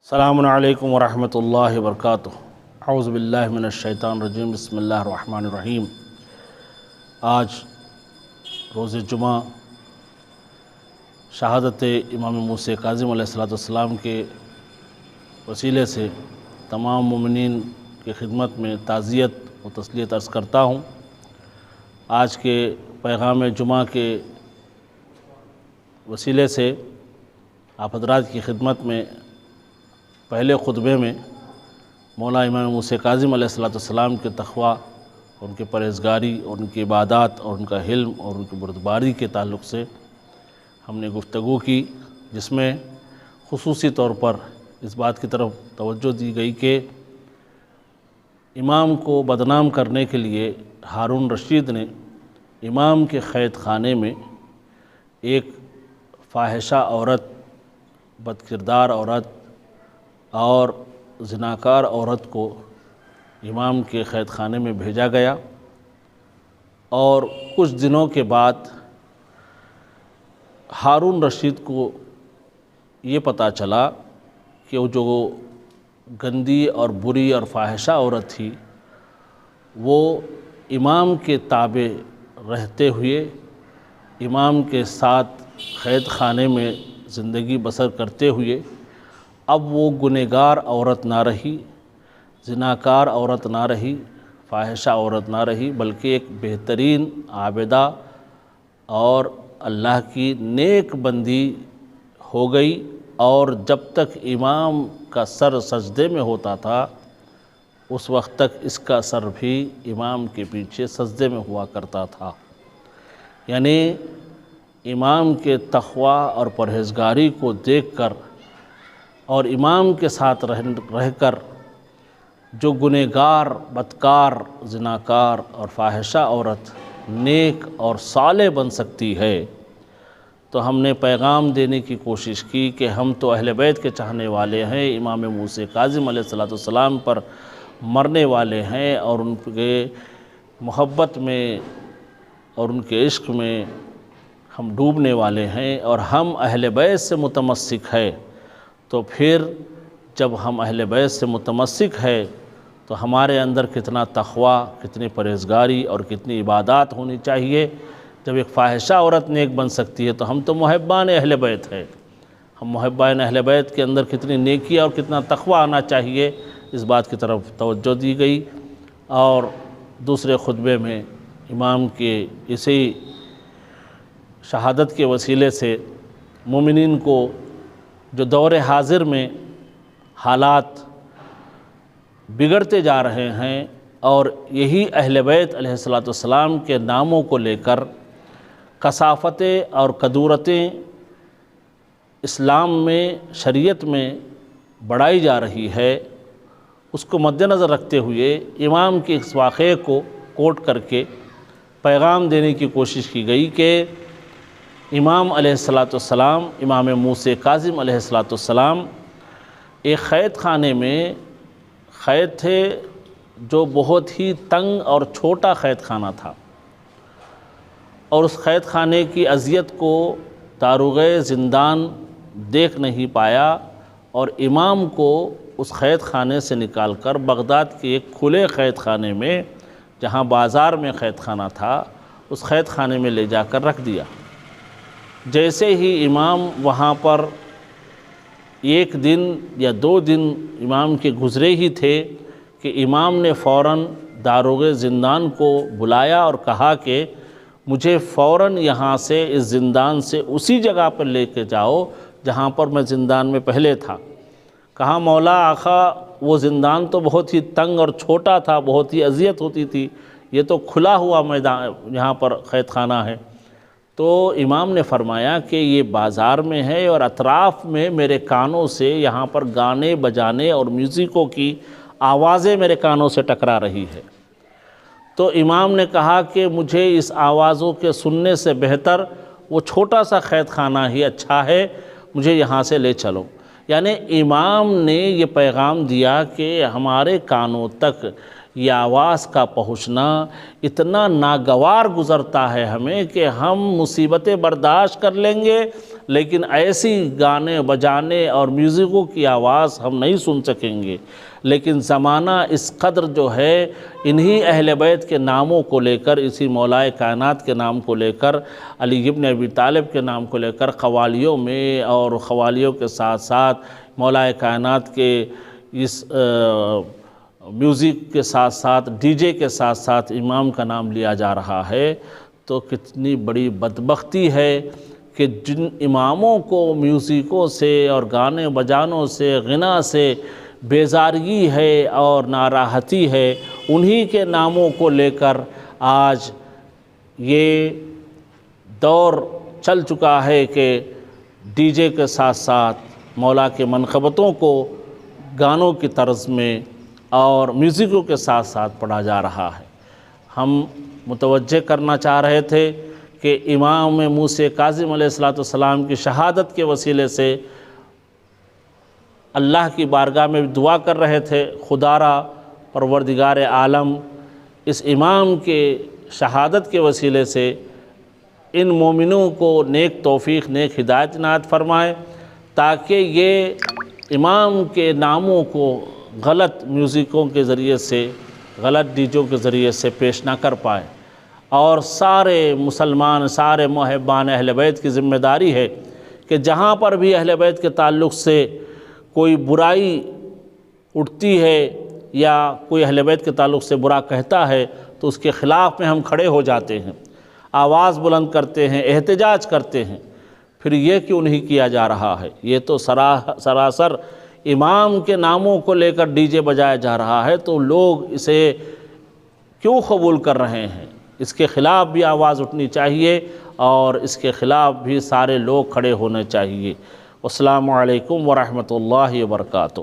السلام علیکم ورحمۃ اللہ وبرکاتہ۔ اعوذ باللہ من الشیطان الرجیم، بسم اللہ الرحمن الرحیم۔ آج روز جمعہ شہادت امام موسیٰ کاظم علیہ السلام کے وسیلے سے تمام مومنین کی خدمت میں تعزیت و تسلیت عرض کرتا ہوں۔ آج کے پیغام جمعہ کے وسیلے سے آپ حضرات کی خدمت میں پہلے خطبے میں مولا امام موسیٰ کاظم علیہ السلام کے تقوی، ان کی پرہیزگاری اور ان کی عبادات اور ان کا حلم اور ان کی بردباری کے تعلق سے ہم نے گفتگو کی، جس میں خصوصی طور پر اس بات کی طرف توجہ دی گئی کہ امام کو بدنام کرنے کے لیے ہارون رشید نے امام کے قید خانے میں ایک فاحشہ عورت، بدکردار عورت اور زناکار عورت کو امام کے قید خانے میں بھیجا گیا، اور کچھ دنوں کے بعد ہارون رشید کو یہ پتہ چلا کہ وہ جو گندی اور بری اور فاحشہ عورت تھی وہ امام کے تابع رہتے ہوئے امام کے ساتھ قید خانے میں زندگی بسر کرتے ہوئے اب وہ گنہگار عورت نہ رہی، زناکار عورت نہ رہی، فاحشہ عورت نہ رہی، بلکہ ایک بہترین عابدہ اور اللہ کی نیک بندی ہو گئی۔ اور جب تک امام کا سر سجدے میں ہوتا تھا اس وقت تک اس کا سر بھی امام کے پیچھے سجدے میں ہوا کرتا تھا، یعنی امام کے تقوی اور پرہیزگاری کو دیکھ کر اور امام کے ساتھ رہ کر جو گنہگار، بدکار، زناکار اور فاحشہ عورت نیک اور صالح بن سکتی ہے، تو ہم نے پیغام دینے کی کوشش کی کہ ہم تو اہل بیت کے چاہنے والے ہیں، امام موسیٰ کاظم علیہ السلام پر مرنے والے ہیں اور ان کے محبت میں اور ان کے عشق میں ہم ڈوبنے والے ہیں، اور ہم اہل بیت سے متمسک ہے۔ تو پھر جب ہم اہل بیت سے متمسک ہے تو ہمارے اندر کتنا تقوی، کتنی پرہیزگاری اور کتنی عبادات ہونی چاہیے۔ جب ایک فاحشہ عورت نیک بن سکتی ہے تو ہم تو محبان اہل بیت ہے، ہم محبان اہل بیت کے اندر کتنی نیکی اور کتنا تقوی آنا چاہیے، اس بات کی طرف توجہ دی گئی۔ اور دوسرے خطبے میں امام کے اسی شہادت کے وسیلے سے مومنین کو جو دور حاضر میں حالات بگڑتے جا رہے ہیں اور یہی اہل بیت علیہ السلام کے ناموں کو لے کر کثافتیں اور کدورتیں اسلام میں، شریعت میں بڑھائی جا رہی ہے، اس کو مد نظر رکھتے ہوئے امام کے اس واقعے کو کوٹ کر کے پیغام دینے کی کوشش کی گئی کہ امام علیہ السلام، امام موسیٰ کاظم علیہ السلام ایک قید خانے میں قید تھے جو بہت ہی تنگ اور چھوٹا قید خانہ تھا، اور اس قید خانے کی اذیت کو داروغ زندان دیکھ نہیں پایا، اور امام کو اس قید خانے سے نکال کر بغداد کے ایک کھلے قید خانے میں، جہاں بازار میں قید خانہ تھا، اس قید خانے میں لے جا کر رکھ دیا۔ جیسے ہی امام وہاں پر ایک دن یا 2 دن امام کے گزرے ہی تھے کہ امام نے فوراً داروغ زندان کو بلایا اور کہا کہ مجھے فوراً یہاں سے، اس زندان سے اسی جگہ پر لے کے جاؤ جہاں پر میں زندان میں پہلے تھا۔ کہا مولا آقا وہ زندان تو بہت ہی تنگ اور چھوٹا تھا، بہت ہی اذیت ہوتی تھی، یہ تو کھلا ہوا میدان یہاں پر قید خانہ ہے۔ تو امام نے فرمایا کہ یہ بازار میں ہے اور اطراف میں میرے کانوں سے یہاں پر گانے بجانے اور میوزکوں کی آوازیں میرے کانوں سے ٹکرا رہی ہے۔ تو امام نے کہا کہ مجھے اس آوازوں کے سننے سے بہتر وہ چھوٹا سا قید خانہ ہی اچھا ہے، مجھے یہاں سے لے چلو۔ یعنی امام نے یہ پیغام دیا کہ ہمارے کانوں تک یہ آواز کا پہنچنا اتنا ناگوار گزرتا ہے ہمیں کہ ہم مصیبتیں برداشت کر لیں گے لیکن ایسی گانے بجانے اور میوزکوں کی آواز ہم نہیں سن سکیں گے۔ لیکن زمانہ اس قدر جو ہے انہی اہل بیت کے ناموں کو لے کر، اسی مولائے کائنات کے نام کو لے کر، علی ابن ابی طالب کے نام کو لے کر قوالیوں میں اور قوالیوں کے ساتھ ساتھ مولائے کائنات کے اس میوزک کے ساتھ ساتھ ڈی جے کے ساتھ ساتھ امام کا نام لیا جا رہا ہے، تو کتنی بڑی بدبختی ہے کہ جن اماموں کو میوزکوں سے اور گانے بجانوں سے غنا سے بیزارگی ہے اور ناراحتی ہے، انہی کے ناموں کو لے کر آج یہ دور چل چکا ہے کہ ڈی جے کے ساتھ ساتھ مولا کے منقبتوں کو گانوں کی طرز میں اور میوزکوں کے ساتھ ساتھ پڑھا جا رہا ہے۔ ہم متوجہ کرنا چاہ رہے تھے کہ امام موسیٰ کاظم علیہ السلام کی شہادت کے وسیلے سے اللہ کی بارگاہ میں دعا کر رہے تھے، خدا را پروردگار عالم اس امام کے شہادت کے وسیلے سے ان مومنوں کو نیک توفیق، نیک ہدایت عنایت فرمائے، تاکہ یہ امام کے ناموں کو غلط میوزکوں کے ذریعے سے، غلط ڈی جوں کے ذریعے سے پیش نہ کر پائے۔ اور سارے مسلمان، سارے محبان اہل بیت کی ذمہ داری ہے کہ جہاں پر بھی اہل بیت کے تعلق سے کوئی برائی اٹھتی ہے یا کوئی اہل بیت کے تعلق سے برا کہتا ہے تو اس کے خلاف میں ہم کھڑے ہو جاتے ہیں، آواز بلند کرتے ہیں، احتجاج کرتے ہیں۔ پھر یہ کیوں نہیں کیا جا رہا ہے؟ یہ تو سراسر امام کے ناموں کو لے کر ڈی جے بجایا جا رہا ہے، تو لوگ اسے کیوں قبول کر رہے ہیں؟ اس کے خلاف بھی آواز اٹھنی چاہیے اور اس کے خلاف بھی سارے لوگ کھڑے ہونے چاہیے۔ السلام علیکم ورحمۃ اللہ وبرکاتہ۔